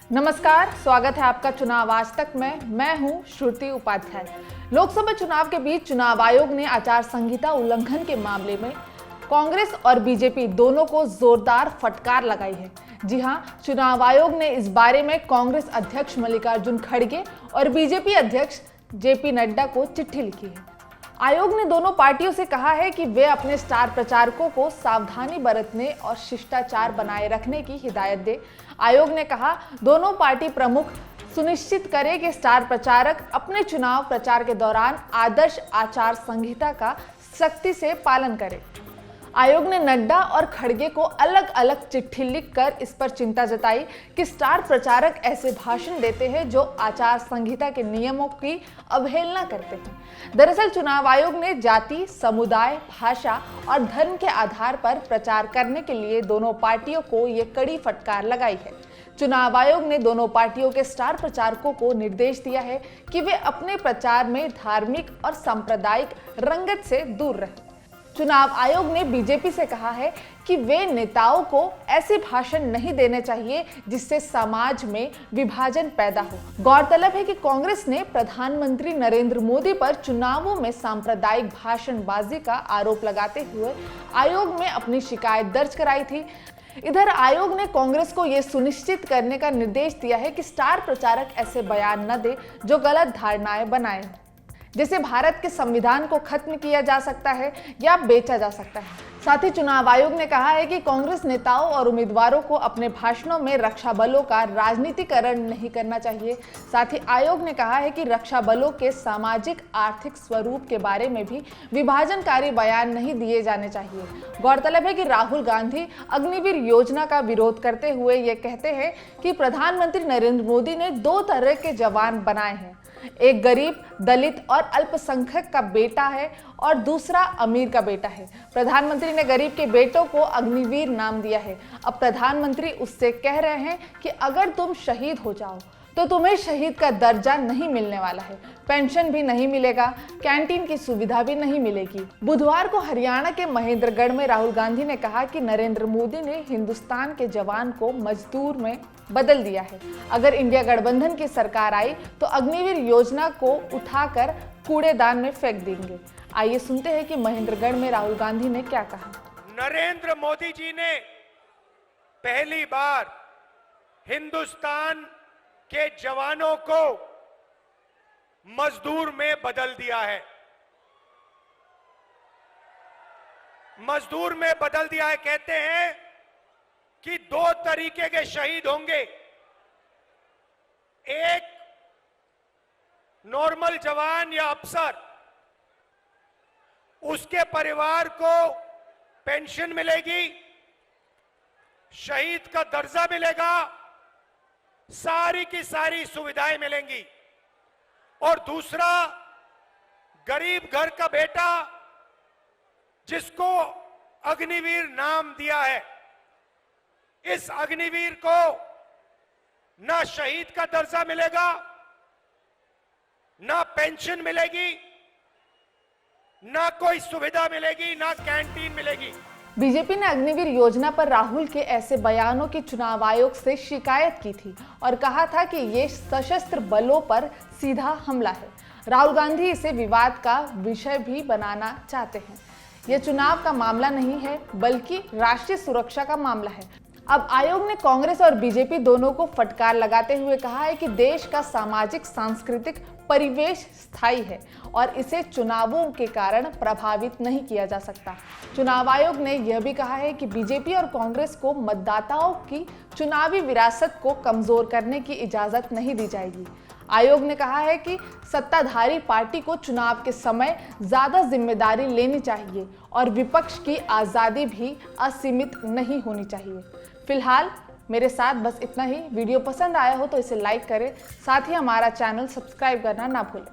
नमस्कार, स्वागत है आपका चुनाव आज तक में। मैं हूं श्रुति उपाध्याय। लोकसभा चुनाव के बीच चुनाव आयोग ने आचार संहिता उल्लंघन के मामले में कांग्रेस और बीजेपी दोनों को जोरदार फटकार लगाई है। जी हां, चुनाव आयोग ने इस बारे में कांग्रेस अध्यक्ष मल्लिकार्जुन खड़गे और बीजेपी अध्यक्ष जेपी नड्डा को चिट्ठी लिखी है। आयोग ने दोनों पार्टियों से कहा है कि वे अपने स्टार प्रचारकों को सावधानी बरतने और शिष्टाचार बनाए रखने की हिदायत दे। आयोग ने कहा, दोनों पार्टी प्रमुख सुनिश्चित करें कि स्टार प्रचारक अपने चुनाव प्रचार के दौरान आदर्श आचार संहिता का सख्ती से पालन करें। आयोग ने नड्डा और खड़गे को अलग अलग चिट्ठी लिखकर इस पर चिंता जताई कि स्टार प्रचारक ऐसे भाषण देते हैं जो आचार संहिता के नियमों की अवहेलना करते हैं। दरअसल चुनाव आयोग ने जाति, समुदाय, भाषा और धर्म के आधार पर प्रचार करने के लिए दोनों पार्टियों को ये कड़ी फटकार लगाई है। चुनाव आयोग ने दोनों पार्टियों के स्टार प्रचारकों को निर्देश दिया है कि वे अपने प्रचार में धार्मिक और सांप्रदायिक रंगत से दूर रहें। चुनाव आयोग ने बीजेपी से कहा है कि वे नेताओं को ऐसे भाषण नहीं देने चाहिए जिससे समाज में विभाजन पैदा हो। गौरतलब है कि कांग्रेस ने प्रधानमंत्री नरेंद्र मोदी पर चुनावों में सांप्रदायिक भाषणबाजी का आरोप लगाते हुए आयोग में अपनी शिकायत दर्ज कराई थी। इधर आयोग ने कांग्रेस को यह सुनिश्चित करने का निर्देश दिया है कि स्टार प्रचारक ऐसे बयान न दे जो गलत धारणाएं बनाए, जैसे भारत के संविधान को खत्म किया जा सकता है या बेचा जा सकता है। साथ ही चुनाव आयोग ने कहा है कि कांग्रेस नेताओं और उम्मीदवारों को अपने भाषणों में रक्षा बलों का राजनीतिकरण नहीं करना चाहिए। साथ ही आयोग ने कहा है कि रक्षा बलों के सामाजिक आर्थिक स्वरूप के बारे में भी विभाजनकारी बयान नहीं दिए जाने चाहिए। गौरतलब है कि राहुल गांधी अग्निवीर योजना का विरोध करते हुए ये कहते हैं कि प्रधानमंत्री नरेंद्र मोदी ने दो तरह के जवान बनाए हैं, एक गरीब, दलित और अल्पसंख्यक का बेटा है और दूसरा अमीर का बेटा है। प्रधानमंत्री ने गरीब के बेटों को अग्निवीर नाम दिया है। अब प्रधानमंत्री उससे कह रहे हैं कि अगर तुम शहीद हो जाओ तो तुम्हें शहीद का दर्जा नहीं मिलने वाला है, पेंशन भी नहीं मिलेगा, कैंटीन की सुविधा भी नहीं मिलेगी। बुधवार को हरियाणा के महेंद्रगढ़ में राहुल गांधी ने कहा कि नरेंद्र मोदी ने हिंदुस्तान के जवान को मजदूर में बदल दिया है। अगर इंडिया गठबंधन की सरकार आई तो अग्निवीर योजना को उठाकर कूड़ेदान में फेंक देंगे। आइए सुनते हैं कि महेंद्रगढ़ में राहुल गांधी ने क्या कहा। नरेंद्र मोदी जी ने पहली बार हिंदुस्तान के जवानों को मजदूर में बदल दिया है। मजदूर में बदल दिया है। कहते हैं कि दो तरीके के शहीद होंगे, एक नॉर्मल जवान या अफसर, उसके परिवार को पेंशन मिलेगी, शहीद का दर्जा मिलेगा, सारी की सारी सुविधाएं मिलेंगी, और दूसरा गरीब घर का बेटा जिसको अग्निवीर नाम दिया है, इस अग्निवीर को ना शहीद का दर्जा मिलेगा, ना पेंशन मिलेगी, ना कोई सुविधा मिलेगी, ना कैंटीन मिलेगी। बीजेपी ने अग्निवीर योजना पर राहुल के ऐसे बयानों की चुनाव आयोग से शिकायत की थी और कहा था कि ये सशस्त्र बलों पर सीधा हमला है। राहुल गांधी इसे विवाद का विषय भी बनाना चाहते हैं। यह चुनाव का मामला नहीं है बल्कि राष्ट्रीय सुरक्षा का मामला है। अब आयोग ने कांग्रेस और बीजेपी दोनों को फटकार लगाते हुए कहा है कि देश का सामाजिक सांस्कृतिक परिवेश स्थायी है और इसे चुनावों के कारण प्रभावित नहीं किया जा सकता। चुनाव आयोग ने यह भी कहा है कि बीजेपी और कांग्रेस को मतदाताओं की चुनावी विरासत को कमजोर करने की इजाजत नहीं दी जाएगी। आयोग ने कहा है कि सत्ताधारी पार्टी को चुनाव के समय ज्यादा जिम्मेदारी लेनी चाहिए और विपक्ष की आज़ादी भी असीमित नहीं होनी चाहिए। फिलहाल मेरे साथ बस इतना ही। वीडियो पसंद आया हो तो इसे लाइक करें, साथ ही हमारा चैनल सब्सक्राइब करना ना भूलें।